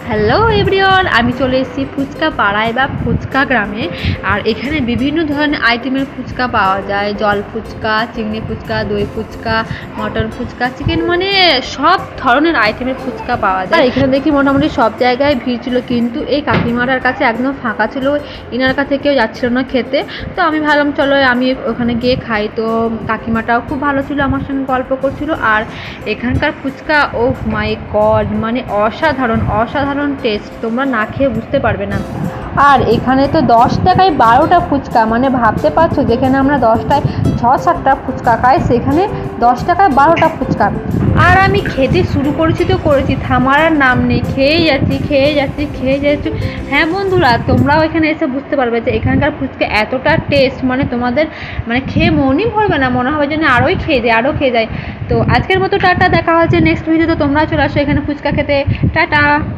Hello everyone, আমি চলে এসেছি ফুচকা পাড়ায় বা ফুচকা গ্রামে। আর এখানে বিভিন্ন ধরনের আইটেমের ফুচকা পাওয়া যায়। জল ফুচকা, চিংড়ি ফুচকা, দই ফুচকা, মটর ফুচকা, চিকেন, মানে সব ধরনের আইটেমের ফুচকা পাওয়া যায়। আর এখানে দেখি মোটামুটি সব জায়গায় ভিড় ছিল, কিন্তু এই কাকিমাটার কাছে একদম ফাঁকা ছিল। ইনার কাছে কেউ যাচ্ছিল না খেতে। তো আমি ভাবলাম চলো আমি ওখানে গিয়ে খাই। তো কাকিমাটাও খুব ভালো ছিল, আমার সঙ্গে গল্প করছিল। আর এখানকার ফুচকা ও মাই গড, মানে অসাধারণ অসাধারণ টেস্ট, তোমরা না খেয়ে বুঝতে পারবে না। আর এখানে তো 10 টাকায় 12টা ফুচকা, মানে ভাবতে পারছো যেখানে আমরা 10টায় 6-7টা ফুচকা খাই, সেখানে 10 টাকায় 12টা ফুচকা। আর আমি খেতে শুরু করেছি তো করেছি, থামার আর নাম নেই, খেয়েই যাচ্ছি খেয়ে যাচ্ছি খেয়ে যাচ্ছি। হ্যাঁ বন্ধুরা, তোমরাও এখানে এসে বুঝতে পারবে যে এখানকার ফুচকা এতটা টেস্ট, মানে তোমাদের মানে খেয়ে মনই ভরবে না, মনে হবে যেন আরোই খেয়ে যায় আরও খেয়ে যায়। তো আজকের মতো টাটা, দেখা হচ্ছে নেক্সট ভিডিওতে। তোমরা চলে আসো এখানে ফুচকা খেতে। টাটা।